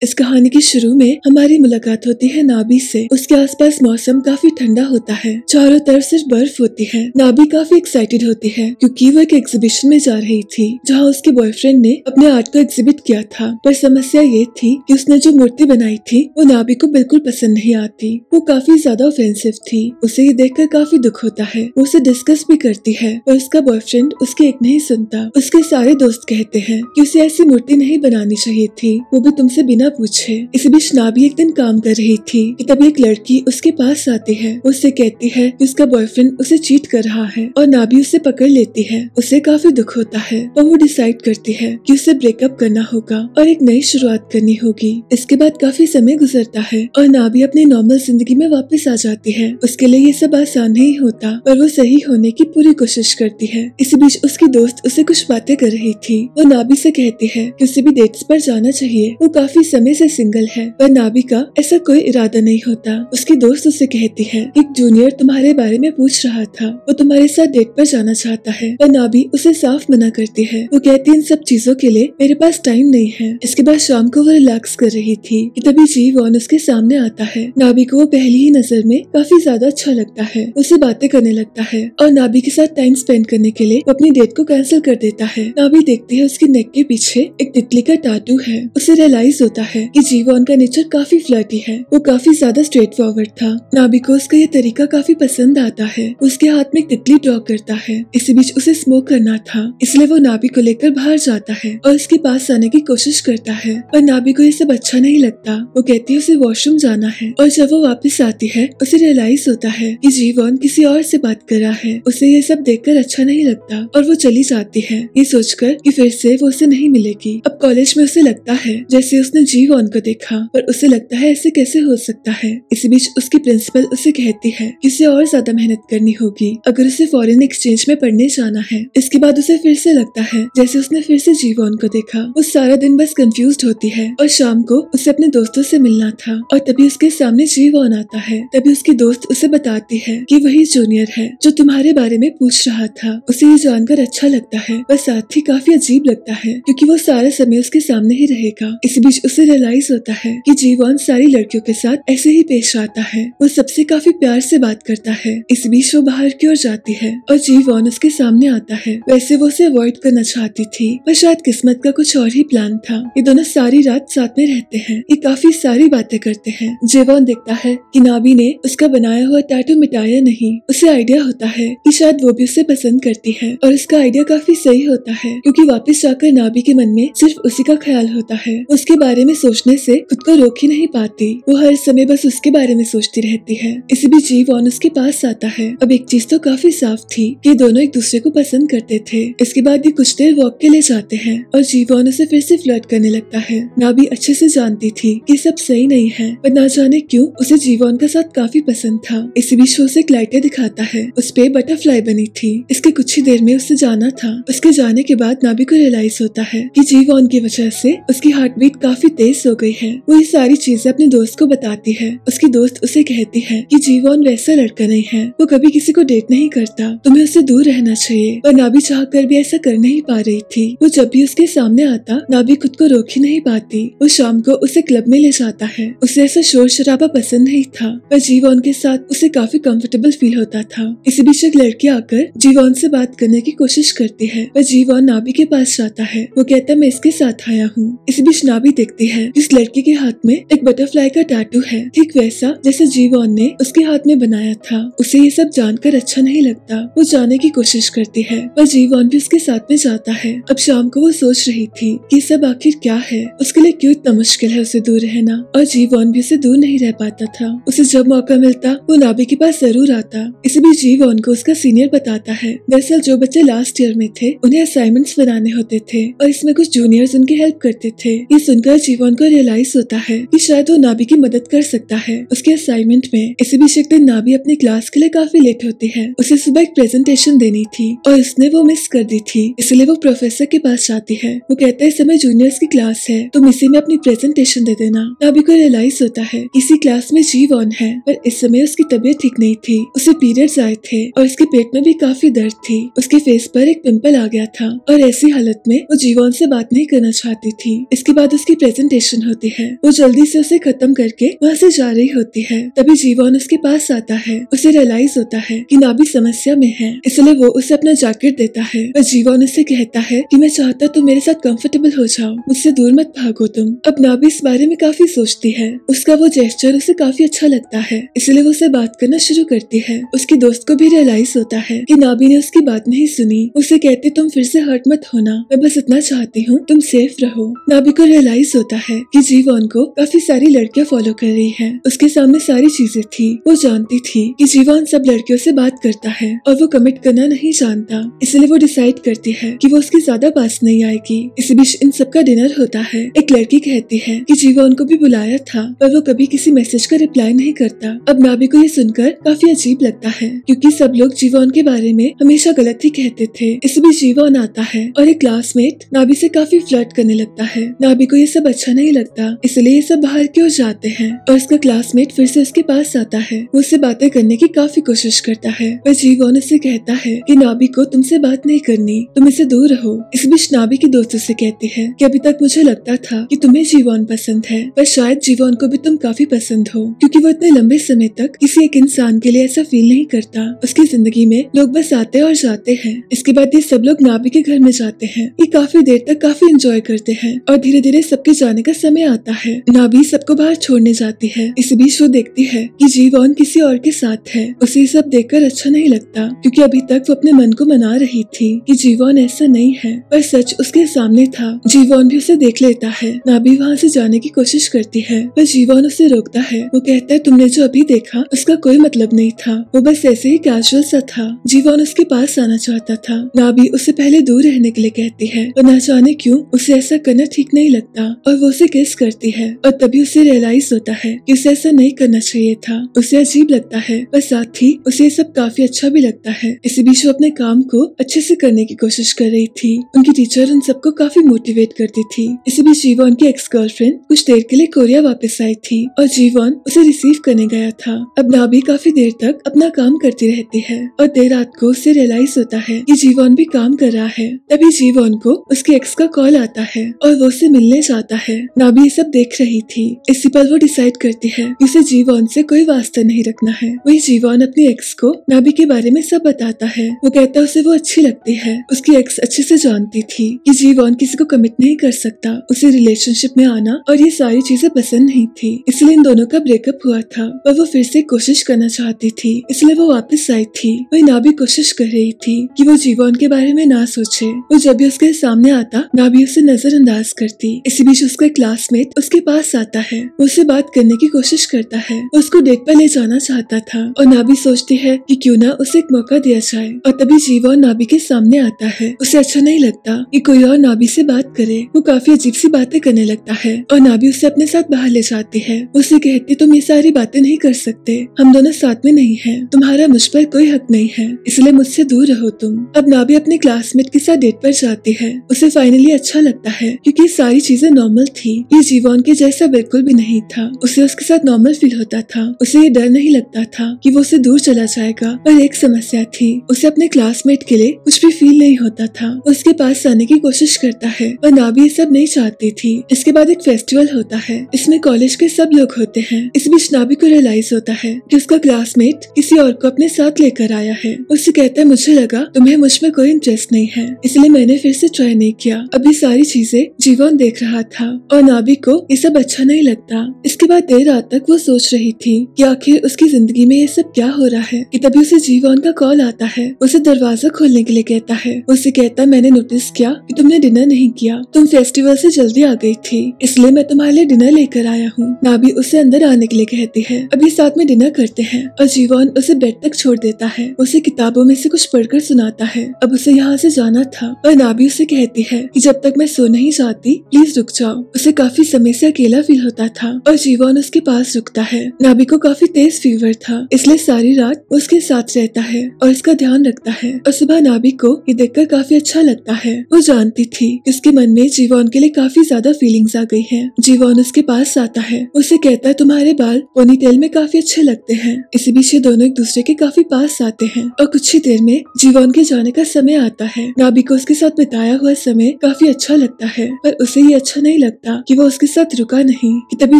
इस कहानी के शुरू में हमारी मुलाकात होती है नाबी से। उसके आसपास मौसम काफी ठंडा होता है, चारों तरफ सिर्फ बर्फ होती है। नाबी काफी एक्साइटेड होती है क्योंकि वो एक एग्जीबिशन में जा रही थी जहाँ उसके बॉयफ्रेंड ने अपने आर्ट को एग्जिबिट किया था। पर समस्या ये थी कि उसने जो मूर्ति बनाई थी वो नाबी को बिल्कुल पसंद नहीं आती। वो काफी ज्यादा ऑफेंसिव थी। उसे ये देखकर काफी दुख होता है। वो उसे डिस्कस भी करती है पर उसका बॉयफ्रेंड उसकी एक नहीं सुनता। उसके सारे दोस्त कहते हैं कि उसे ऐसी मूर्ति नहीं बनानी चाहिए थी, वो भी तुमसे बिना पूछे। इसी बीच नाबी एक दिन काम कर रही थी कि तभी एक लड़की उसके पास आती है। उससे कहती है कि उसका बॉयफ्रेंड उसे चीट कर रहा है और नाबी उसे पकड़ लेती है। उसे काफी दुख होता है और वो डिसाइड करती है कि उसे ब्रेकअप करना होगा और एक नई शुरुआत करनी होगी। इसके बाद काफी समय गुजरता है और नाबी अपनी नॉर्मल जिंदगी में वापस आ जाती है। उसके लिए ये सब आसान नहीं होता पर वो सही होने की पूरी कोशिश करती है। इसी बीच उसकी दोस्त उसे कुछ बातें कर रही थी। वो नाबी से कहती है कि उसे भी डेट्स पर जाना चाहिए। वो काफी समय से सिंगल है पर नाबी का ऐसा कोई इरादा नहीं होता। उसकी दोस्त उससे कहती है कि एक जूनियर तुम्हारे बारे में पूछ रहा था, वो तुम्हारे साथ डेट पर जाना चाहता है। पर नाबी उसे साफ मना करती है। वो कहती है इन सब चीजों के लिए मेरे पास टाइम नहीं है। इसके बाद शाम को वो रिलैक्स कर रही थी कि तभी जी वॉन उसके सामने आता है। नाबी को वो पहली ही नजर में काफी ज्यादा अच्छा लगता है। उसे बातें करने लगता है और नाबी के साथ टाइम स्पेंड करने के लिए वो अपनी डेट को कैंसिल कर देता है। नाबी देखती है उसकी नेक के पीछे एक तितली का टाटू है। उसे रियलाइज होता है कि जीवॉन का नेचर काफी फ्लर्टी है। वो काफी ज्यादा स्ट्रेट फॉरवर्ड था। नाबी को उसका ये तरीका काफी पसंद आता है। उसके हाथ में एक तितली ड्रॉ करता है। इसी बीच उसे स्मोक करना था, इसलिए वो नाबी को लेकर बाहर जाता है और उसके पास आने की कोशिश करता है। पर नाबी को ये सब अच्छा नहीं लगता। वो कहती है उसे वॉशरूम जाना है और जब वो वापस आती है उसे रियलाइज होता है कि जीवॉन किसी और से बात कर रहा है। उसे ये सब देखकर अच्छा नहीं लगता और वो चली जाती है ये सोचकर कि फिर से वो उसे नहीं मिलेगी। अब कॉलेज में उसे लगता है जैसे उसने जीवॉन को देखा, पर उसे लगता है ऐसे कैसे हो सकता है। इसी बीच उसकी प्रिंसिपल उसे कहती है कि उसे और ज्यादा मेहनत करनी होगी अगर उसे फॉरेन एक्सचेंज में पढ़ने जाना है। इसके बाद उसे फिर से लगता है जैसे उसने फिर से जीवॉन को देखा। वो सारा दिन बस कंफ्यूज्ड होती है और शाम को उसे अपने दोस्तों से मिलना था और तभी उसके सामने जीवॉन आता है। तभी उसकी दोस्त उसे बताती है कि वही जूनियर है जो तुम्हारे बारे में पूछ रहा था। उसे ये जानकर अच्छा लगता है पर साथ ही काफी अजीब लगता है क्योंकि वो सारा समय उसके सामने ही रहेगा। इसी बीच उसे रियलाइज होता है कि जीवॉन सारी लड़कियों के साथ ऐसे ही पेश आता है। वो सबसे काफी प्यार से बात करता है। इस बीच वो बाहर की ओर जाती है और जीवॉन उसके सामने आता है। वैसे वो उसे अवॉइड करना चाहती थी पर शायद किस्मत का कुछ और ही प्लान था। ये दोनों सारी रात साथ में रहते हैं। ये काफी सारी बातें करते हैं। जीवॉन देखता है कि नाबी ने उसका बनाया हुआ टैटू मिटाया नहीं। उसे आइडिया होता है कि शायद वो भी उसे पसंद करती है और उसका आइडिया काफी सही होता है क्योंकि वापस जाकर नाबी के मन में सिर्फ उसी का ख्याल होता है। उसके बारे में सोचने से खुद को रोक ही नहीं पाती। वो हर समय बस उसके बारे में सोचती रहती है। इसी बीच जीवॉन उसके पास आता है। अब एक चीज तो काफी साफ थी कि दोनों एक दूसरे को पसंद करते थे। इसके बाद ये कुछ देर वॉक के लिए जाते हैं और जीवॉन उसे फिर से फ्लर्ट करने लगता है। नाबी अच्छे से जानती थी कि सब सही नहीं है पर ना जाने क्यों उसे जीवॉन का साथ काफी पसंद था। इसी बीच वो उसे एक लाइटर दिखाता है। उस पे बटरफ्लाई बनी थी। इसके कुछ ही देर में उससे जाना था। उसके जाने के बाद नाबी को रियलाइज होता है कि जीवॉन की वजह से उसकी हार्ट बीट काफी तेज हो गई है। वो ये सारी चीजें अपने दोस्त को बताती है। उसकी दोस्त उसे कहती है कि जीवॉन वैसा लड़का नहीं है, वो कभी किसी को डेट नहीं करता, तुम्हें उससे दूर रहना चाहिए। पर नाबी चाहकर भी ऐसा कर नहीं पा रही थी। वो जब भी उसके सामने आता नाबी खुद को रोक ही नहीं पाती। वो शाम को उसे क्लब में ले जाता है। उसे ऐसा शोर शराबा पसंद नहीं था पर जीवॉन के साथ उसे काफी कंफर्टेबल फील होता था। इसी बीच एक लड़की आकर जीवॉन से बात करने की कोशिश करती है पर जीवॉन नाबी के पास जाता है। वो कहता मैं इसके साथ आया हूँ। इसी बीच नाबी देखती है इस लड़की के हाथ में एक बटरफ्लाई का टैटू है, ठीक वैसा जैसे जीवॉन ने उसके हाथ में बनाया था। उसे ये सब जानकर अच्छा नहीं लगता। वो जाने की कोशिश करती है पर जीवॉन भी उसके साथ में जाता है। अब शाम को वो सोच रही थी कि सब आखिर क्या है, उसके लिए क्यों इतना मुश्किल है उसे दूर रहना और जीवॉन भी उसे दूर नहीं रह पाता था। उसे जब मौका मिलता वो नाबी के पास जरूर आता। इसी बीच जीवॉन को उसका सीनियर बताता है दरअसल जो बच्चे लास्ट ईयर में थे उन्हें असाइनमेंट्स बनाने होते थे और इसमें कुछ जूनियर्स उनकी हेल्प करते थे। ये सुनकर जीवॉन को रियलाइज होता है कि शायद वो नाबी की मदद कर सकता है उसके असाइनमेंट में। इसी बीच एक दिन नाबी अपनी क्लास के लिए काफी लेट होती है। उसे सुबह एक प्रेजेंटेशन देनी थी और उसने वो मिस कर दी थी, इसलिए वो प्रोफेसर के पास जाती है। वो कहता है इस समय जूनियर्स की क्लास है, तुम इसी में अपनी प्रेजेंटेशन दे देना। नाबी को रियलाइज होता है इसी क्लास में जीवॉन है पर इस समय उसकी तबीयत ठीक नहीं थी। उसे पीरियड्स आए थे और उसके पेट में भी काफी दर्द थी। उसके फेस पर एक पिंपल आ गया था और ऐसी हालत में वो जीवॉन से बात नहीं करना चाहती थी। इसके बाद उसकी प्रेजेंटेशन प्रेजेंटेशन होती है। वो जल्दी से उसे खत्म करके वहाँ से जा रही होती है। तभी जीवॉन उसके पास आता है। उसे रियलाइज होता है कि नाबी समस्या में है, इसलिए वो उसे अपना जैकेट देता है और जीवॉन उसे कहता है कि मैं चाहता तुम मेरे साथ कंफर्टेबल हो जाओ, मुझसे दूर मत भागो तुम। अब नाबी इस बारे में काफी सोचती है। उसका वो जेस्चर उसे काफी अच्छा लगता है, इसलिए वो उसे बात करना शुरू करती है। उसके दोस्त को भी रियलाइज होता है कि नाबी ने उसकी बात नहीं सुनी। उसे कहते तुम फिर से हर्ट मत होना, मैं बस इतना चाहती हूँ तुम सेफ रहो। नाबी को रियलाइज होता है कि जीवॉन को काफी सारी लड़कियां फॉलो कर रही है। उसके सामने सारी चीजें थी। वो जानती थी कि जीवॉन सब लड़कियों से बात करता है और वो कमिट करना नहीं जानता, इसलिए वो डिसाइड करती है कि वो उसके ज्यादा पास नहीं आएगी। इसी बीच इन सबका डिनर होता है। एक लड़की कहती है कि जीवॉन को भी बुलाया था पर वो कभी किसी मैसेज का रिप्लाई नहीं करता। अब नाबी को ये सुनकर काफी अजीब लगता है, क्योंकि सब लोग जीवॉन के बारे में हमेशा गलत ही कहते थे। इसी बीच जीवॉन आता है और एक क्लासमेट नाबी से काफी फ्लर्ट करने लगता है। नाबी को ये सब अच्छा नहीं लगता, इसलिए ये सब बाहर क्यों जाते हैं और उसका क्लासमेट फिर से उसके पास आता है। वो उससे बातें करने की काफी कोशिश करता है पर जीवॉन उससे कहता है कि नाबी को तुमसे बात नहीं करनी, तुम इससे दूर रहो। इस बीच नाबी की दोस्त उससे कहती है कि अभी तक मुझे लगता था कि तुम्हें जीवॉन पसंद है, पर शायद जीवॉन को भी तुम काफी पसंद हो, क्योंकि वो इतने लंबे समय तक किसी एक इंसान के लिए ऐसा फील नहीं करता। उसकी जिंदगी में लोग बस आते और जाते हैं। इसके बाद ये सब लोग नाबी के घर में जाते हैं। ये काफी देर तक काफी एंजॉय करते हैं और धीरे धीरे सबके जाने का समय आता है। नाबी सबको बाहर छोड़ने जाती है। इस बीच वो देखती है कि जीवॉन किसी और के साथ है। उसे ये सब देखकर अच्छा नहीं लगता, क्योंकि अभी तक वो अपने मन को मना रही थी कि जीवॉन ऐसा नहीं है, पर सच उसके सामने था। जीवॉन भी उसे देख लेता है। नाबी वहाँ से जाने की कोशिश करती है पर जीवॉन उसे रोकता है। वो कहता है तुमने जो अभी देखा उसका कोई मतलब नहीं था, वो बस ऐसे ही कैजुअल सा था। जीवॉन उसके पास आना चाहता था। नाबी उसे पहले दूर रहने के लिए कहती है और न जाने क्यों उसे ऐसा करना ठीक नहीं लगता और वो उसे किस करती है। और तभी उसे रियलाइज होता है कि उसे ऐसा नहीं करना चाहिए था। उसे अजीब लगता है पर साथ ही उसे ये सब काफी अच्छा भी लगता है। इसी बीच वो अपने काम को अच्छे से करने की कोशिश कर रही थी। उनकी टीचर उन सबको काफी मोटिवेट करती थी। इसी बीच जीवॉन की एक्स गर्लफ्रेंड कुछ देर के लिए कोरिया वापस आई थी और जीवॉन उसे रिसीव करने गया था। अब नाबी काफी देर तक अपना काम करती रहती है और देर रात को उसे रियलाइज होता है कि जीवॉन भी काम कर रहा है। तभी जीवॉन को उसके एक्स का कॉल आता है और वो उसे मिलने जाता है। नाबी ये सब देख रही थी। इसी पर वो डिसाइड करती है कि उसे जीवॉन से कोई वास्ता नहीं रखना है। वही जीवॉन अपनी एक्स को नाबी के बारे में सब बताता है। वो कहता है उसे वो अच्छी लगती है। उसकी एक्स अच्छे से जानती थी कि जीवॉन किसी को कमिट नहीं कर सकता, उसे रिलेशनशिप में आना और ये सारी चीजें पसंद नहीं थी, इसलिए इन दोनों का ब्रेकअप हुआ था। पर वो फिर से कोशिश करना चाहती थी, इसलिए वो वापस आई थी। वही नाबी कोशिश कर रही थी कि वो जीवॉन के बारे में ना सोचे। वो जब भी उसके सामने आता नाबी उसे नजरअंदाज करती। इसी बीच उसका क्लासमेट उसके पास आता है। वो उससे बात करने की कोशिश करता है। वो उसको डेट पर ले जाना चाहता था और नाबी सोचती है कि क्यों ना उसे एक मौका दिया जाए। और तभी जीवॉन नाबी के सामने आता है। उसे अच्छा नहीं लगता कि कोई और नाबी से बात करे। वो काफी अजीब सी बातें करने लगता है और नाबी उसे अपने साथ बाहर ले जाती है। उसे कहती तुम ये सारी बातें नहीं कर सकते, हम दोनों साथ में नहीं हैं, तुम्हारा मुझ पर कोई हक नहीं है, इसलिए मुझसे दूर रहो तुम। अब नाबी अपने क्लासमेट के साथ डेट पर जाती है। उसे फाइनली अच्छा लगता है क्योंकि ये सारी चीजें नॉर्मल थी। ये जीवॉन के जैसा बिल्कुल भी नहीं था। उसे उसके साथ नॉर्मल फील होता था। उसे ये डर नहीं लगता था कि वो उसे दूर चला जाएगा। पर एक समस्या थी, उसे अपने क्लासमेट के लिए कुछ भी फील नहीं होता था। उसके पास आने की कोशिश करता है पर नाबी ये सब नहीं चाहती थी। इसके बाद एक फेस्टिवल होता है, इसमें कॉलेज के सब लोग होते हैं। इस बीच नाबी को रियलाइज होता है कि उसका क्लासमेट किसी और को अपने साथ लेकर आया है। उससे कहता है मुझे लगा तुम्हें मुझ में कोई इंटरेस्ट नहीं है, इसलिए मैंने फिर से ट्राई नहीं किया। अभी सारी चीजें जीवॉन देख रहा था और नाबी को ये सब अच्छा नहीं लगता। इसके बाद देर रात तक वो सोच रही थी कि आखिर उसकी जिंदगी में ये सब क्या हो रहा है कि तभी उसे जीवॉन का कॉल आता है। उसे दरवाजा खोलने के लिए कहता है। उसे कहता है मैंने नोटिस किया कि तुमने डिनर नहीं किया, तुम फेस्टिवल से जल्दी आ गई थी, इसलिए मैं तुम्हारे लिए डिनर लेकर आया हूँ। नाबी उसे अंदर आने के लिए कहती है। अभी साथ में डिनर करते हैं और जीवॉन उसे बेड तक छोड़ देता है। उसे किताबों में से कुछ पढ़कर सुनाता है। अब उसे यहाँ से जाना था और नाबी उसे कहती है कि जब तक मैं सो नहीं जाती प्लीज रुक जाओ। उसे काफी समय से अकेला फील होता था और जीवॉन उसके पास रुकता है। नाबी को काफी तेज फीवर था, इसलिए सारी रात उसके साथ रहता है और उसका ध्यान रखता है। और सुबह नाबी को ये देखकर काफी अच्छा लगता है। वो जानती थी कि उसके मन में जीवॉन के लिए काफी ज्यादा फीलिंग्स आ गई हैं। जीवॉन उसके पास आता है। उसे कहता है तुम्हारे बाल पोनीटेल में काफी अच्छे लगते हैं। इसी बीच ये दोनों एक दूसरे के काफी पास आते हैं और कुछ ही देर में जीवॉन के जाने का समय आता है। नाबी को उसके साथ बिताया हुआ समय काफी अच्छा लगता है पर उसे ये अच्छा नहीं लगता लगता कि वो उसके साथ रुका नहीं कि तभी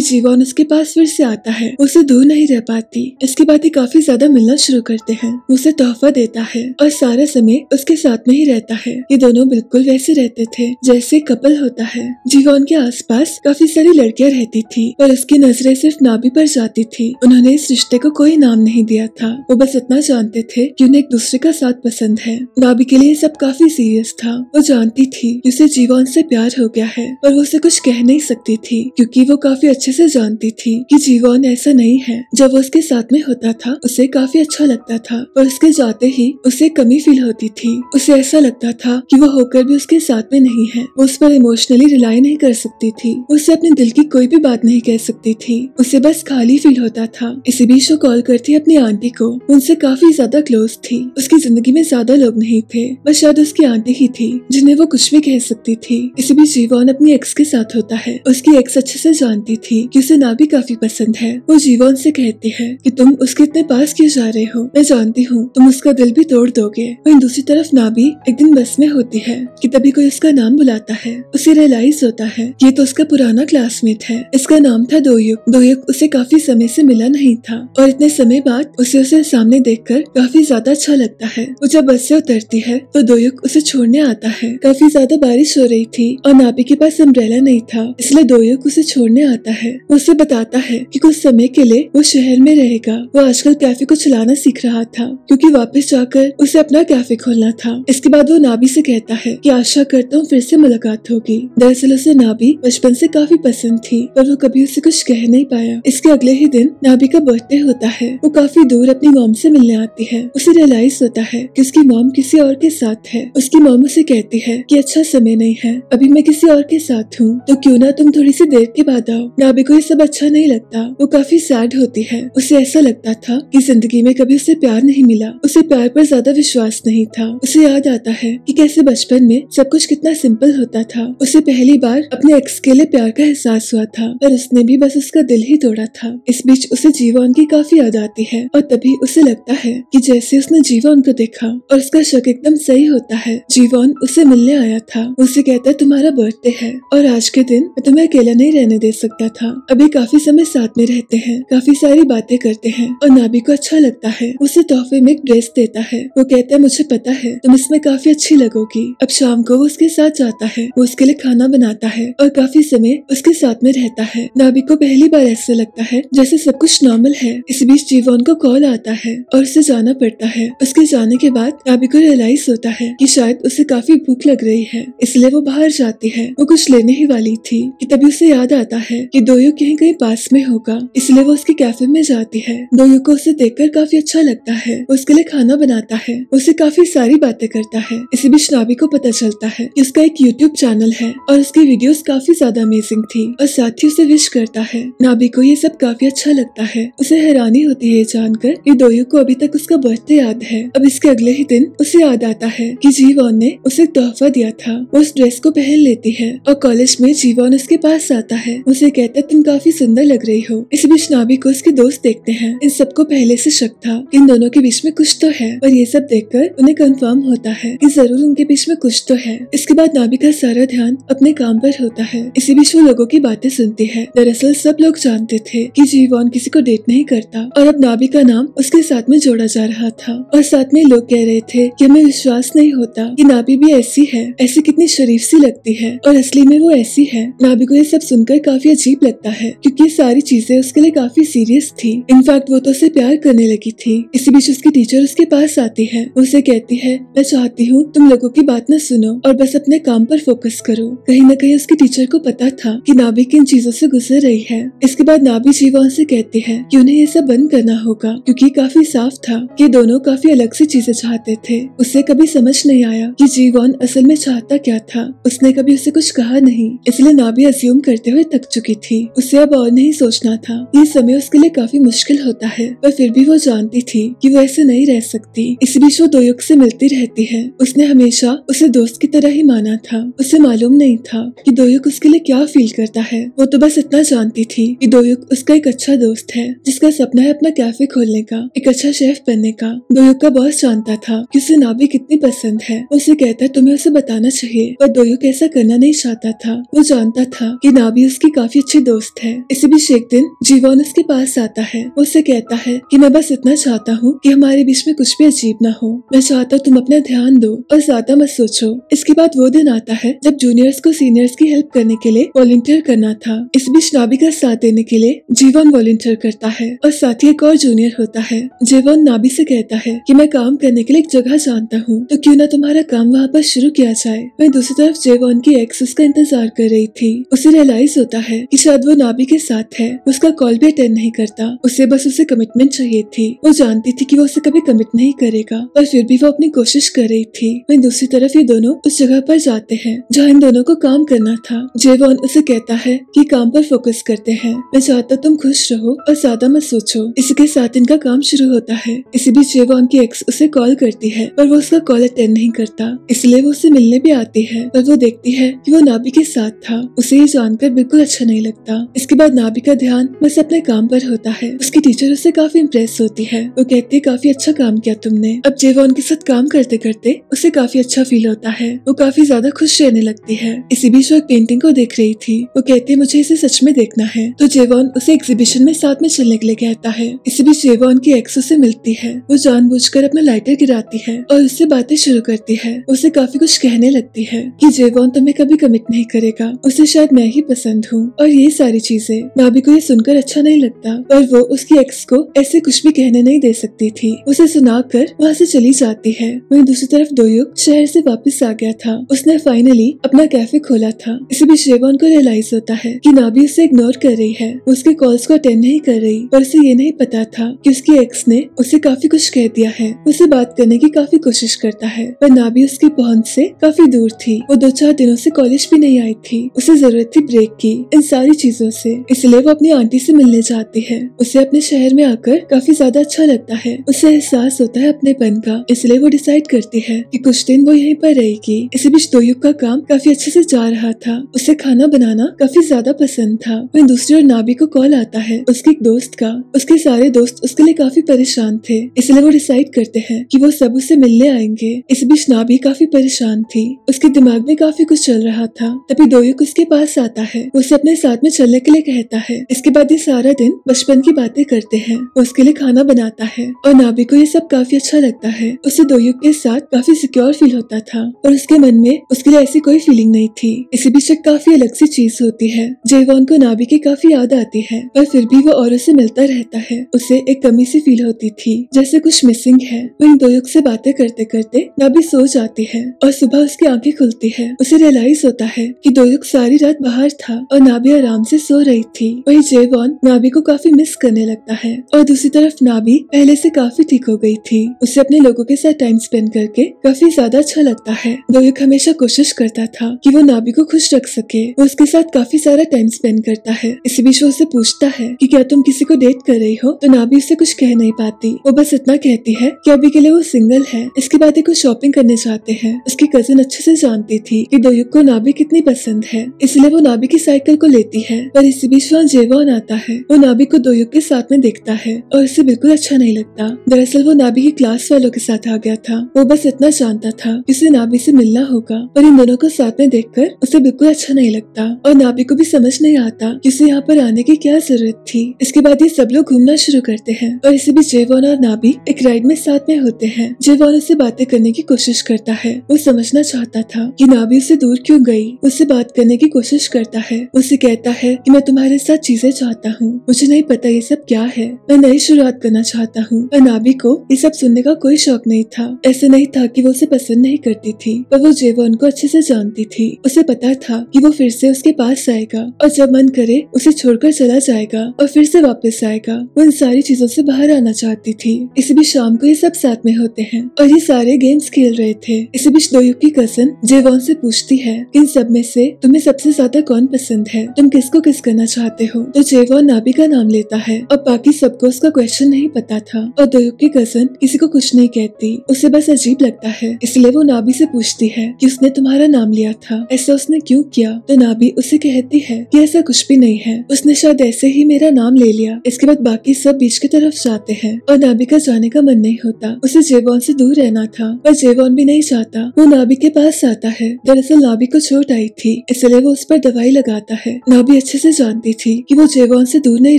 जीवन उसके पास फिर से आता है। उसे दूर नहीं रह पाती। इसके बाद ही काफी ज्यादा मिलना शुरू करते हैं। उसे तोहफा देता है और सारा समय उसके साथ में ही रहता है। ये दोनों बिल्कुल वैसे रहते थे जैसे कपल होता है। जीवन के आसपास काफी सारी लड़कियां रहती थी पर उसकी नजरें सिर्फ नाबी पर जाती थी। उन्होंने इस रिश्ते को कोई नाम नहीं दिया था। वो बस इतना जानते थे कि उन्हें एक दूसरे का साथ पसंद है। नाबी के लिए सब काफी सीरियस था। वो जानती थी कि उसे जीवन से प्यार हो गया है पर वो उसे कुछ कह नहीं सकती थी क्योंकि वो काफी अच्छे से जानती थी कि जीवन ऐसा नहीं है। जब वो उसके साथ में होता था उसे काफी अच्छा लगता था पर उसके जाते ही उसे कमी फील होती थी। उसे ऐसा लगता था कि वो होकर भी उसके साथ में नहीं है। वो उस पर इमोशनली रिलाई नहीं कर सकती थी। उसे अपने दिल की कोई भी बात नहीं कह सकती थी। उसे बस खाली फील होता था। इसी बीच वो कॉल करती अपनी आंटी को। उनसे काफी ज्यादा क्लोज थी। उसकी जिंदगी में ज्यादा लोग नहीं थे बस शायद उसकी आंटी ही थी जिन्हें वो कुछ भी कह सकती थी। इसी बीच जीवन अपनी एक्स के साथ होता है। उसकी एक्स अच्छे से जानती थी कि उसे नाबी काफी पसंद है। वो जीवन से कहती है कि तुम उसके इतने पास क्यों जा रहे हो, मैं जानती हूँ तुम उसका दिल भी तोड़ दोगे। वहीं दूसरी तरफ नाबी एक दिन बस में होती है कि तभी कोई उसका नाम बुलाता है। उसे रियलाइज होता है ये तो उसका पुराना क्लासमेट है। इसका नाम था दोयुक। दोयुक उसे काफी समय से मिला नहीं था और इतने समय बाद उसे सामने देखकर काफी ज्यादा अच्छा लगता है। वो जब बस से उतरती है तो दोयुक उसे छोड़ने आता है। काफी ज्यादा बारिश हो रही थी और नाबी के पास अम्ब्रेला नहीं था इसलिए दोयुक उसे छोड़ने आता है। वो उसे बताता है कि कुछ समय के लिए वो शहर में रहेगा। वो आजकल कैफे को चलाना सीख रहा था क्योंकि वापस जाकर उसे अपना कैफे खोलना था। इसके बाद वो नाबी से कहता है कि आशा करता हूँ फिर से मुलाकात होगी। दरअसल उसे नाबी बचपन से काफी पसंद थी पर वो कभी उसे कुछ कह नहीं पाया। इसके अगले ही दिन नाबी का बर्थडे होता है। वो काफी दूर अपनी मॉम से मिलने आती है। उसे रियलाइज होता है कि उसकी मॉम किसी और के साथ है। उसकी मॉम उसे कहती है कि अच्छा समय नहीं है, अभी मैं किसी और के साथ हूँ तो क्यों ना तुम थोड़ी सी देर के बाद आओ। नाबी को ये सब अच्छा नहीं लगता। वो काफी सैड होती है। उसे ऐसा लगता था कि जिंदगी में कभी उसे प्यार नहीं मिला। उसे प्यार पर ज्यादा विश्वास नहीं था। उसे याद आता है कि कैसे बचपन में सब कुछ कितना सिंपल होता था। उसे पहली बार अपने एक्स के लिए प्यार का एहसास हुआ था पर उसने भी बस उसका दिल ही तोड़ा था। इस बीच उसे जीवन की काफी याद आती है और तभी उसे लगता है कि जैसे उसने जीवन को देखा और उसका शक एकदम सही होता है। जीवन उसे मिलने आया था। उसे कहता है तुम्हारा बर्थडे है और आज के दिन मैं तुम्हें अकेला नहीं रहने दे सकता था। अभी काफी समय साथ में रहते हैं, काफी सारी बातें करते हैं और नाबी को अच्छा लगता है। उसे तोहफे में एक ड्रेस देता है। वो कहता है मुझे पता है तुम इसमें काफी अच्छी लगोगी। अब शाम को वो उसके साथ जाता है। वो उसके लिए खाना बनाता है और काफी समय उसके साथ में रहता है। नाबी को पहली बार ऐसा लगता है जैसे सब कुछ नॉर्मल है। इस बीच जीवन को कॉल आता है और उसे जाना पड़ता है। उसके जाने के बाद नाबी को रियलाइज होता है कि शायद उसे काफी भूख लग रही है इसलिए वो बाहर जाती है। वो कुछ लेने ही वाली थी कि तभी उसे याद आता है कि दोयुक कहीं कहीं पास में होगा इसलिए वो उसके कैफे में जाती है। दोयुक को उसे देखकर काफी अच्छा लगता है। वो उसके लिए खाना बनाता है, उसे काफी सारी बातें करता है। इसी बीच नाबी को पता चलता है कि उसका एक यूट्यूब चैनल है और उसकी वीडियोस काफी ज्यादा अमेजिंग थी और साथ ही उसे विश करता है। नाबी को ये सब काफी अच्छा लगता है। उसे हैरानी होती है जानकर कि दोयुक को अभी तक उसका बर्थडे याद है। अब इसके अगले ही दिन उसे याद आता है कि जीवन ने उसे तोहफा दिया था। वो उस ड्रेस को पहन लेती है और कॉलेज में जीवन उसके पास आता है। उसे कहता है तुम काफी सुंदर लग रही हो। इस बीच नाबी को उसके दोस्त देखते हैं। इन सबको पहले से शक था कि इन दोनों के बीच में कुछ तो है पर ये सब देखकर उन्हें कंफर्म होता है कि जरूर उनके बीच में कुछ तो है। इसके बाद नाबी का सारा ध्यान अपने काम पर होता है। इसी बीच वो लोगों की बातें सुनती है। दरअसल सब लोग जानते थे कि जीवन किसी को डेट नहीं करता और अब नाबी का नाम उसके साथ में जोड़ा जा रहा था और साथ में लोग कह रहे थे कि हमें विश्वास नहीं होता कि नाबी भी ऐसी है, ऐसी कितनी शरीफ सी लगती है और असली में वो ऐसी है। नाबी को ये सब सुनकर काफी अजीब लगता है क्योंकि ये सारी चीजें उसके लिए काफी सीरियस थी। इनफैक्ट वो तो उसे प्यार करने लगी थी। इसी बीच उसकी टीचर उसके पास आती है। उसे कहती है मैं चाहती हूँ तुम लोगों की बात न सुनो और बस अपने काम पर फोकस करो। कहीं न कहीं उसकी टीचर को पता था कि नाबी किन चीजों से गुजर रही है। इसके बाद नाबी जीवन से कहती है कि उन्हें ये सब बंद करना होगा क्योंकि काफी साफ था कि दोनों काफी अलग सी चीजें चाहते थे। उसे कभी समझ नहीं आया कि जीवन असल में चाहता क्या था। उसने कभी उसे कुछ कहा नहीं इसलिए नाबी अज्यूम करते हुए थक चुकी थी। उसे अब और नहीं सोचना था। ये समय उसके लिए काफी मुश्किल होता है पर फिर भी वो जानती थी कि वो ऐसे नहीं रह सकती। इस बीच वो दोयुक से मिलती रहती है। उसने हमेशा उसे दोस्त की तरह ही माना था। उसे मालूम नहीं था कि दोयुक उसके लिए क्या फील करता है। वो तो बस इतना जानती थी कि दोयुक उसका एक अच्छा दोस्त है जिसका सपना है अपना कैफे खोलने का, एक अच्छा शेफ बनने का। दोयुक का बॉस जानता था कि उसे नाबी कितनी पसंद है। उसे कहता है तुम्हें उसे बताना चाहिए पर दोयुक ऐसा करना नहीं चाहता था। वो जानता था कि नाबी उसकी काफी अच्छी दोस्त है। इसी बीच एक दिन जीवॉन उसके पास आता है। वो उससे कहता है कि मैं बस इतना चाहता हूँ कि हमारे बीच में कुछ भी अजीब ना हो। मैं चाहता हूँ तुम अपना ध्यान दो और ज्यादा मत सोचो। इसके बाद वो दिन आता है जब जूनियर्स को सीनियर्स की हेल्प करने के लिए वॉलंटियर करना था। इस बीच नाबी का साथ देने के लिए जीवॉन वॉलंटियर करता है और साथ ही एक और जूनियर होता है। जीवॉन नाबी से कहता है कि मैं काम करने के लिए एक जगह जानता हूँ, तो क्यों ना तुम्हारा काम वहाँ पर शुरू किया जाए। वहीं दूसरी तरफ जीवॉन की एक्स उसका इंतजार कर रही थी। उसे रियलाइज होता है कि शायद वो नाबी के साथ है। उसका कॉल भी अटेंड नहीं करता। उसे बस उसे कमिटमेंट चाहिए थी। वो जानती थी कि वो उसे कभी कमिट नहीं करेगा, पर फिर भी वो अपनी कोशिश कर रही थी। वहीं दूसरी तरफ ये दोनों उस जगह पर जाते हैं जहाँ इन दोनों को काम करना था। जेवॉन उसे कहता है कि काम पर फोकस करते हैं। मैं चाहता तुम खुश रहो और ज्यादा मत सोचो। इसके साथ इनका काम शुरू होता है। इसी बीच जेवॉन की एक्स उसे कॉल करती है, पर वो उसका कॉल अटेंड नहीं करता। इसलिए वो उसे मिलने भी आती है, पर वो देखती है कि वो नाबी के साथ था। उसे ये जानकर बिल्कुल अच्छा नहीं लगता। इसके बाद नाबी का ध्यान बस अपने काम पर होता है। उसकी टीचर उससे काफी इम्प्रेस होती है। वो कहती है काफी अच्छा काम किया तुमने। अब जेवॉन के साथ काम करते करते उसे काफी अच्छा फील होता है। वो काफी ज्यादा खुश रहने लगती है। इसी बीच वो एक पेंटिंग को देख रही थी। वो कहती है मुझे इसे सच में देखना है, तो जेवॉन उसे एग्जीबिशन में साथ में चलने के लिए कहता है। इसी बीच जेवॉन की एक्स उसे मिलती है। वो जानबूझकर अपना लाइटर गिराती है और उससे बातें शुरू करती है। उसे काफी कुछ कहने लगती है कि जेवॉन तुम्हें कभी कमिट नहीं करेगा, उसे शायद मैं ही पसंद हूँ और ये सारी चीजें। नाबी को ये सुनकर अच्छा नहीं लगता, पर वो उसकी एक्स को ऐसे कुछ भी कहने नहीं दे सकती थी। उसे सुनाकर वहाँ से चली जाती है। वहीं दूसरी तरफ दोयुक शहर से वापस आ गया था। उसने फाइनली अपना कैफे खोला था। इसी बीच जेवॉन को रियलाइज होता है कि नाबी उसे इग्नोर कर रही है। वो उसके कॉल्स को अटेंड नहीं कर रही, पर उसे ये नहीं पता था कि उसकी एक्स ने उसे काफी कुछ कह दिया है। उसे बात करने की काफी कोशिश करता है, पर नाबी उसकी पहुंच से काफी दूर थी। वो 2-4 दिनों से कॉलेज भी नहीं आई थी। उसे जरूरत थी ब्रेक की, इन सारी चीजों से। इसलिए वो अपनी आंटी से मिलने जाती है। उसे अपने शहर में आकर काफी ज्यादा अच्छा लगता है। उसे एहसास होता है अपनेपन का, इसलिए वो डिसाइड करती है कि कुछ दिन वो यहीं पर रहेगी। इसी बीच दोयुक का काम काफी अच्छे से जा रहा था। उसे खाना बनाना काफी ज्यादा पसंद था। वहीं दूसरी ओर नाबी को कॉल आता है उसके एक दोस्त का। उसके सारे दोस्त उसके लिए काफी परेशान थे, इसलिए वो डिसाइड करते हैं कि वो सब उसे मिलने आएंगे। इस बीच नाबी काफी परेशान थी। उसके दिमाग में काफी कुछ चल रहा था। तभी दोयुक उसके पास आता है। वो उसे अपने साथ में चलने के लिए कहता है। इसके बाद ये सारा दिन बचपन की बातें करते हैं। वो उसके लिए खाना बनाता है और नाबी को ये सब काफी अच्छा लगता है। उसे दोयुक के साथ काफी सिक्योर फील होता था और उसके मन में उसके लिए ऐसी कोई फीलिंग नहीं थी। इसी बीच एक काफी अलग सी चीज होती है। जेवॉन को नाबी की काफी याद आती है, पर फिर भी वो औरों से मिलता रहता है। उसे एक कमी सी फील होती थी, जैसे कुछ मिसिंग है। वहीं दोयुक से बातें करते करते नाबी सो जाती है और सुबह उसकी आंखें खुलती है। उसे रियलाइज होता है कि दोयुक सारी रात बाहर था और नाबी आराम से सो रही थी। वहीं जेवॉन नाबी को काफी मिस करने लगता है और दूसरी तरफ नाबी पहले से काफी ठीक हो गई थी। उसे अपने लोगों के साथ टाइम स्पेंड करके काफी ज्यादा अच्छा लगता है। दोयुक हमेशा कोशिश करता था कि वो नाबी को खुश रख सके। वो उसके साथ काफी सारा टाइम स्पेंड करता है। इसी बीच वो उसे पूछता है कि क्या तुम किसी को डेट कर रही हो, तो नाबी उससे कुछ कह नहीं पाती। वो बस इतना कहती है कि अभी के लिए वो सिंगल है। इसके बाद ये कुछ शॉपिंग करने जाते हैं। उसकी कजिन अच्छे से जानती थी कि दोयुक को नाबी कितनी पसंद है, इसलिए वो नाबी की साइकिल को लेती है। पर इसी बीच वहाँ जेवॉन आता है। वो नाबी को दोयुक के साथ में देखता है और उसे बिल्कुल अच्छा नहीं लगता। दरअसल वो नाबी की क्लास वालों के साथ आ गया था। वो बस इतना जानता था कि उसे नाबी से मिलना होगा, पर इन दोनों को साथ में देखकर उसे बिल्कुल अच्छा नहीं लगता और नाबी को भी समझ नहीं आता कि उसे यहाँ पर आने की क्या जरूरत थी। इसके बाद ये सब लोग घूमना शुरू करते हैं और इसी बीच जेवॉन और नाबी एक राइड में साथ में होते हैं। जेवॉन उससे बातें करने की कोशिश करता है। वो समझना चाहता था कि नाबी उसे दूर क्यों गई। उससे बात करने की कोशिश करता है। उसे कहता है कि मैं तुम्हारे साथ चीजें चाहता हूँ, मुझे नहीं पता ये सब क्या है, मैं नई शुरुआत करना चाहता हूँ। पर नाबी को ये सब सुनने का कोई शौक नहीं था। ऐसे नहीं था कि वो उसे पसंद नहीं करती थी, पर वो जेवॉन को अच्छे से जानती थी। उसे पता था कि वो फिर से उसके पास आएगा और जब मन करे उसे छोड़कर चला जाएगा और फिर से वापस आएगा। वो इन सारी चीजों से बाहर आना चाहती थी। इसी बीच शाम को ये सब साथ में होते हैं और ये सारे गेम्स खेल रहे थे। इसी बीच दोयुक की कजिन जेवॉन से पूछती है इन सब में से तुम्हें सबसे ज्यादा कौन पसंद है, तुम किसको किस करना चाहते हो। तो जेवॉन नाबी का नाम लेता है और बाकी सबको उसका क्वेश्चन नहीं पता था और दोयुक की कजिन किसी को कुछ नहीं कहती। उसे बस अजीब लगता है, इसलिए वो नाबी से पूछती है कि उसने तुम्हारा नाम लिया था, ऐसा उसने क्यों किया। तो नाबी उसे कहती है कि ऐसा कुछ भी नहीं है, उसने शायद ऐसे ही मेरा नाम ले लिया। इसके बाद बाकी सब बीच की तरफ जाते हैं और नाबी का जाने का मन नहीं होता। उसे जेवॉन से दूर रहना था, पर जेवॉन भी नहीं चाहता। वो नाबी के पास आता है। दरअसल नाबी को चोट आई थी, इसलिए वो उस पर दवाई लगाता है। नाभी अच्छे से जानती थी कि वो जेवॉन से दूर नहीं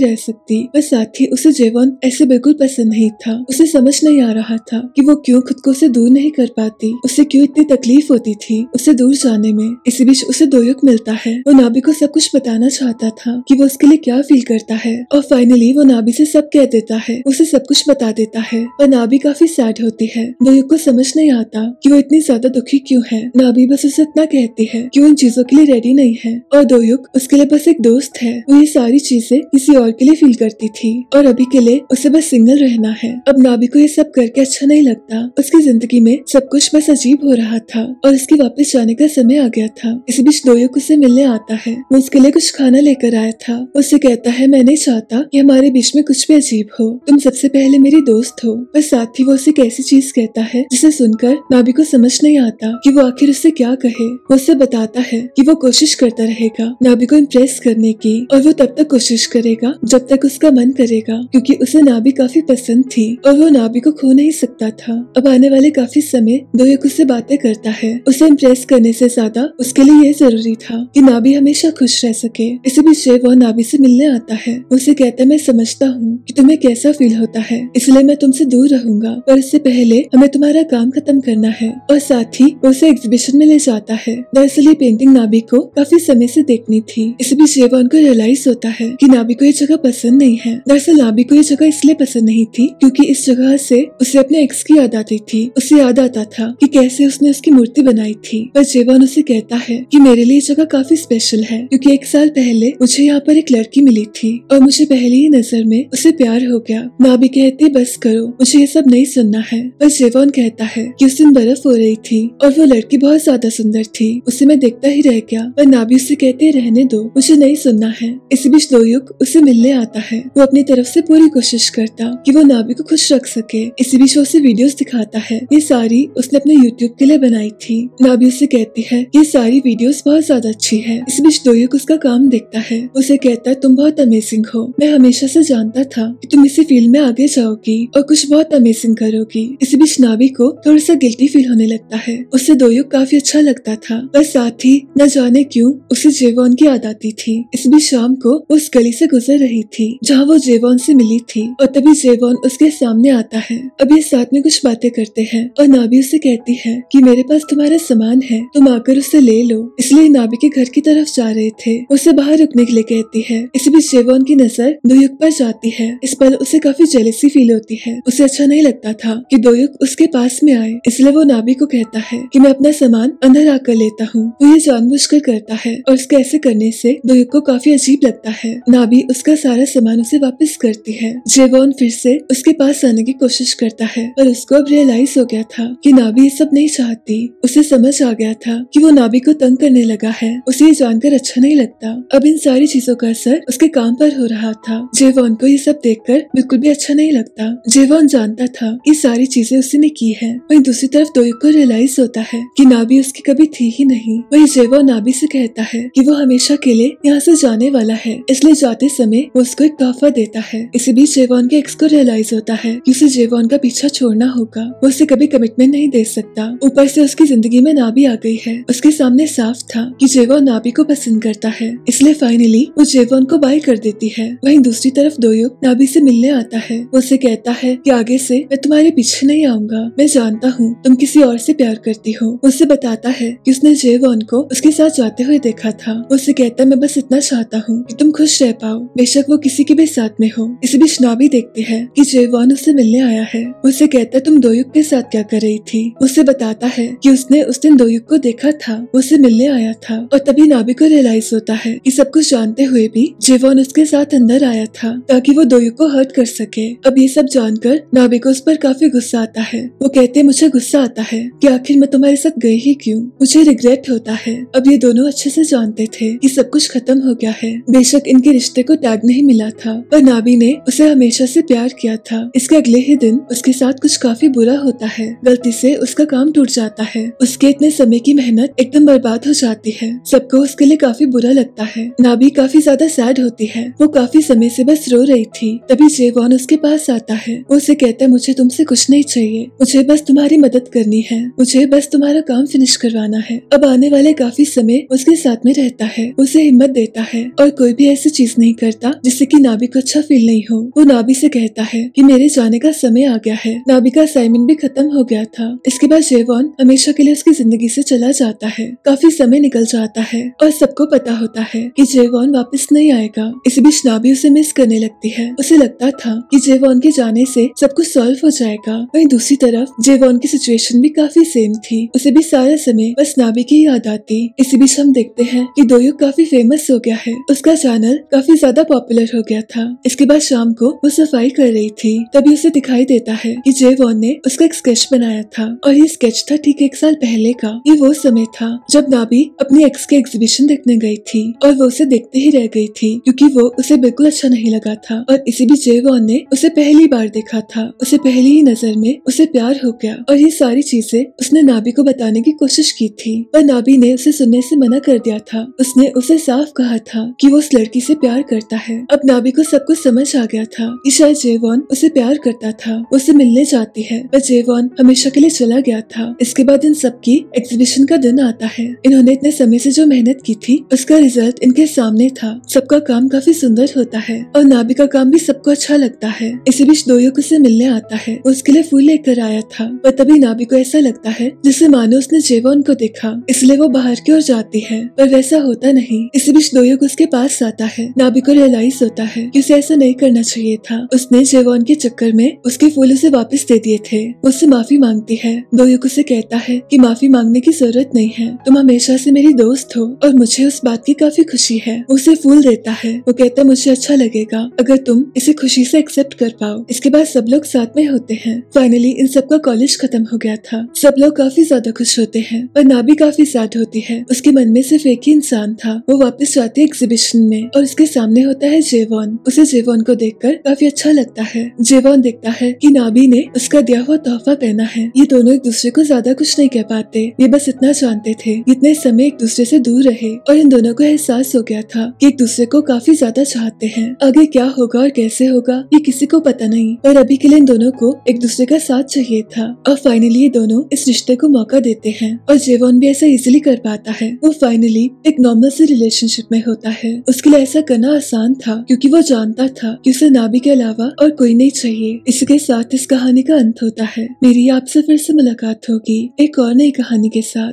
रह सकती, पर साथ ही उसे जेवॉन ऐसे बिल्कुल पसंद नहीं था। उसे समझ नहीं आ रहा था कि वो क्यों खुद को उसे दूर नहीं कर पाती, उसे क्यों इतनी तकलीफ होती थी उसे दूर जाने में। इसी बीच उसे दोयुक मिलता है। वो नाभी को सब कुछ बताना चाहता था कि वो उसके लिए क्या फील करता है, और फाइनली वो नाभी से सब कह देता है, उसे सब कुछ बता देता है। और नाभी काफी सैड होती है। दोयुक को समझ नहीं आता कि वो इतनी ज्यादा दुखी क्यों है। नाभी बस उसे इतना कहती है कि वो इन चीजों के लिए रेडी नहीं है, और दोयुक उसके लिए बस एक दोस्त है। वो ये सारी चीजें किसी और के लिए फील करती थी, और अभी के लिए उसे बस सिंगल रहना है। अब नाभी को ये सब करके अच्छा नहीं लगता। उसकी जिंदगी में सब कुछ बस अजीब हो रहा था, और उसके वापस जाने का समय आ गया था। इस बीच दोयुक उसे मिलने आता है। वो उसके लिए कुछ खाना लेकर आया था। उससे कहता है, मैं नहीं चाहता कि हमारे बीच में कुछ भी अजीब हो, तुम सबसे पहले मेरी दोस्त हो। पर साथ ही वो उसे एक ऐसी चीज कहता है जिसे सुनकर नाभी को समझ नहीं आता कि वो आखिर उससे क्या कहे। वो उसे बताता है कि वो कोशिश करता रहेगा नाभी को इम्प्रेस करने की, और वो तब तक कोशिश करेगा जब तक उसका मन करेगा, क्योंकि उसे नाभी काफी पसंद थी और वो नाभी को खो नहीं सकता था। अब आने वाले काफी समय दोयुक उससे बातें करता है। उसे इम्प्रेस करने से ज्यादा उसके लिए ये जरूरी था कि नाभी हमेशा खुश रह सके। इसी बीच वो नाभी से मिलने आता है। उसे कहता है, मैं समझता हूँ कि तुम्हें कैसा फील होता है, इसलिए मैं तुमसे दूर रहूंगा, पर इससे पहले हमें तुम्हारा काम खत्म करना है। और साथ ही उसे एग्जीबिशन में ले जाता है। दरअसल ये पेंटिंग नाभी को काफी समय से देखनी थी। इस बीच जेवॉन को रियलाइज होता है कि नाभी को ये जगह पसंद नहीं है। दरअसल नाभी को ये जगह इसलिए पसंद नहीं थी क्योंकि इस जगह से उसे अपने एक्स की याद आती थी। उसे याद आता था कि कैसे उसने उसकी मूर्ति बनाई थी। पर जेवॉन उसे कहता है कि मेरे लिए जगह काफी स्पेशल है, क्योंकि 1 साल पहले मुझे यहाँ पर एक लड़की मिली थी और मुझे पहली ही नजर में उसे प्यार हो गया। नाभी कहती, बस करो, मुझे ये सब नहीं सुनना है। पर जेवॉन कहता है कि उस दिन बर्फ हो रही थी और वो लड़की बहुत ज्यादा सुंदर थी, उसे मैं देखता ही रह गया। पर नाभी उसे कहते, रहने दो, मुझे नहीं सुनना है। इसी बीच दोयुक उसे मिलने आता है। वो अपनी तरफ से पूरी कोशिश करता कि वो नाभी को खुश रख सके। इसी बीच वो उसे वीडियोस दिखाता है। ये सारी उसने अपने यूट्यूब के लिए बनाई थी। नाभी उसे कहती है ये सारी वीडियोस बहुत ज्यादा अच्छी है। इस बीच दोयुक उसका काम देखता है। उसे कहता है, तुम बहुत अमेजिंग हो, मैं हमेशा से जानता था कि तुम इसी फील्ड में आगे जाओगी और कुछ बहुत अमेजिंग करोगी। इसी बीच नाभी को थोड़ा सा गिल्टी फील होने लगता है। उसे दोयुक काफी अच्छा लगता था, पर साथ ही न जाने क्यों उसे जेवॉन की याद आती थी। इस बीच शाम को उस गली से गुजर रही थी जहाँ वो जेवॉन से मिली थी, और तभी जेवॉन उसके सामने आता है। अब ये साथ में कुछ बातें करते हैं और नाभी उसे कहती है कि मेरे पास तुम्हारा सामान है, तुम आकर उसे ले लो। इसलिए नाभी के घर की तरफ जा रहे थे। उसे बाहर रुकने के लिए कहती है। इसी बीच जेवॉन की नजर दोयुक पर जाती है। इस पर उसे काफी जेलसी फील होती है। उसे अच्छा नहीं लगता था कि दोयुक उसके पास में आए, इसलिए वो नाभी को कहता है कि मैं अपना सामान अंदर आकर लेता हूँ। वो ये जानबूझकर करता है और उसके ऐसे करने से दोयुक को काफी अजीब लगता है। नाभी उसका सारा सामान उसे वापस करती है। जेवॉन फिर से उसके पास आने की कोशिश करता है, और उसको अब रियलाइज हो गया था कि नाभी ये सब नहीं चाहती। उसे समझ आ गया था कि वो नाभी को तंग करने लगा है। उसे ये जानकर अच्छा नहीं लगता। अब इन सारी चीजों का असर उसके काम पर हो रहा था। जेवॉन को ये सब देखकर बिल्कुल भी अच्छा नहीं लगता। जेवॉन जानता था ये सारी चीजें उसने की है। वहीं दूसरी तरफ दोयुक को रियलाइज होता है कि नाभी उसकी कभी थी ही नहीं। वही जेवॉन नाभी से कहता है कि वो हमेशा के लिए यहाँ से जाने वाला है, इसलिए जाते समय वो उसको एक तोहफा देता है। इसी बीच जेवॉन के एक्स को रियलाइज होता है कि उसे जेवॉन का पीछा छोड़ना होगा। वो उसे कभी कमिटमेंट नहीं दे सकता। ऊपर से उसकी जिंदगी में नाभी आ गई है। उसके सामने साफ था कि जेवॉन नाभी को पसंद करता है, इसलिए फाइनली वो जेवॉन को बाय कर देती है। वहीं दूसरी तरफ दोयुक नाभी से मिलने आता है। वो उसे कहता है कि आगे से मैं तुम्हारे पीछे नहीं आऊंगा, मैं जानता हूँ तुम किसी और से प्यार करती हो। उसे बताता है कि उसने जेवॉन को उसके साथ जाते हुए देखा था। उसे कहता है मैं बस इतना चाहता हूँ कि तुम खुश रह पाओ, बेशक वो किसी के भी साथ में हो। इस बीच नाभी देखती है कि जेवॉन उससे मिलने आया है। उसे कहता है तुम दोयुक के साथ क्या कर रही थी। उसे बताता है कि उसने उस दिन दोयुक को देखा था, उससे मिलने आया था। और तभी नाभी को रियलाइज होता है कि सब कुछ जानते हुए भी जेवॉन उसके साथ अंदर आया था ताकि वो दोयुक को हर्ट कर सके। अब ये सब जानकर नाभी को उस पर काफी गुस्सा आता है। वो कहते मुझे गुस्सा आता है कि आखिर मैं तुम्हारे साथ गई ही क्यों, मुझे रिग्रेट होता है। अब ये दोनों अच्छे से जानते थे कि सब कुछ खत्म हो गया है। बेशक इनके रिश्ते को टैग नहीं मिला था, पर नाभी ने उसे हमेशा से प्यार किया था। इसके अगले ही दिन उसके साथ कुछ काफी बुरा होता है। गलती से उसका काम टूट जाता है। उसके इतने समय की मेहनत एकदम बर्बाद हो जाती है। सबको उसके लिए काफी बुरा लगता है। नाभी काफी ज्यादा सैड होती है। वो काफी समय से बस रो रही थी। तभी जेवॉन उसके पास आता है। वो उसे कहता है मुझे तुमसे कुछ नहीं चाहिए, मुझे बस तुम्हारी मदद करनी है, मुझे बस तुम्हारा काम फिनिश करवाना है। अब आने वाले काफी समय में उसके साथ में रहता है, उसे हिम्मत देता है और कोई भी ऐसी चीज नहीं करता जिससे कि नाबी को अच्छा फील नहीं हो। वो नाबी से कहता है कि मेरे जाने का समय आ गया है। नाबी का असाइनमेंट भी खत्म हो गया था। इसके बाद जेवॉन हमेशा के लिए उसकी जिंदगी से चला जाता है। काफी समय निकल जाता है और सबको पता होता है कि जेवॉन वापस नहीं आएगा। इस बीच नाबी उसे मिस करने लगती है। उसे लगता था कि जेवॉन के जाने से सब कुछ सॉल्व हो जाएगा। वहीं दूसरी तरफ जेवॉन की सिचुएशन भी काफी सेम थी। उसे भी सारा समय बस नाबी की याद आती। इसी बीच हम देखते हैं कि दोयुक काफी फेमस हो गया है। उसका चैनल काफी ज्यादा पॉपुलर हो गया था। इसके बाद शाम को वो सफाई कर रही थी, तभी उसे दिखाई देता है कि जेवॉन ने उसका एक स्केच बनाया था और ये स्केच था ठीक 1 साल पहले का। ये वो समय था जब नाबी अपनी एक्स के एग्जीबिशन देखने गई थी और वो उसे देखते ही रह गई थी क्योंकि वो उसे बिल्कुल अच्छा नहीं लगा था। और इसी बीच जेवॉन ने उसे पहली बार देखा था। उसे पहली ही नजर में उसे प्यार हो गया और ये सारी चीजें उसने नाबी को बताने की कोशिश की थी, पर नाबी ने उसे सुनने से मना कर दिया था। उसने उसे साफ कहा था कि वो उस लड़की से प्यार करता है। अब नाबी को सब कुछ समझ आ गया था कि शायद जेवॉन उसे प्यार करता था। उसे मिलने जाती है पर जेवॉन हमेशा के लिए चला गया था। इसके बाद इन सबकी एग्जीबिशन का दिन आता है। इन्होंने इतने समय से जो मेहनत की थी उसका रिजल्ट इनके सामने था। सबका काम काफी सुंदर होता है और नाबी का काम भी सबको अच्छा लगता है। इसी बीच दोयुक उसे मिलने आता है। उसके लिए फूल लेकर आया था, पर तभी नाबी को ऐसा लगता है जैसे मानो उसने जेवॉन को देखा, इसलिए वो बाहर की ओर जाती है, पर वैसा होता नहीं। इसी बीच दोयुक उसके पास आता है। नाबी को रियलाइज होता है कि उसे ऐसा नहीं करना चाहिए था। उसने जेवॉन के चक्कर में उसके फूल उसे वापस दे दिए थे। उससे माफी मांगती है। दोयुक उसे कहता है कि माफी मांगने की जरूरत नहीं है, तुम हमेशा से मेरी दोस्त हो और मुझे उस बात की काफी खुशी है। उसे फूल देता है। वो कहता है मुझे अच्छा लगेगा अगर तुम इसे खुशी से एक्सेप्ट कर पाओ। इसके बाद सब लोग साथ में होते हैं। फाइनली इन सबका कॉलेज खत्म हो गया था। सब लोग काफी ज्यादा खुश होते हैं पर नाबी काफी सैड होती है। उसके मन में सिर्फ एक ही इंसान था। वो वापस जाती है एग्जीबिशन में और उसके सामने होता है जेवॉन। उसे जेवॉन को देखकर काफी अच्छा लगता है। जेवॉन देखता है कि नाबी ने उसका दिया हुआ तोहफा पहना है। ये दोनों एक दूसरे को ज्यादा कुछ नहीं कह पाते। ये बस इतना जानते थे इतने समय एक दूसरे से दूर रहे और इन दोनों को एहसास हो गया था कि एक दूसरे को काफी ज्यादा चाहते हैं। आगे क्या होगा और कैसे होगा ये किसी को पता नहीं, पर अभी के लिए इन दोनों को एक दूसरे का साथ चाहिए था। और फाइनली ये दोनों इस रिश्ते को मौका देते हैं और जेवॉन भी ऐसा इजीली कर पाता है। वो फाइनली एक नॉर्मल से रिलेशनशिप में होता है। उसके लिए ऐसा करना आसान था क्योंकि वो जानता था कि उसे नाबी के अलावा और कोई नहीं चाहिए। इसके साथ इस कहानी का अंत होता है। मेरी आपसे फिर से मुलाकात होगी एक और नई कहानी के साथ।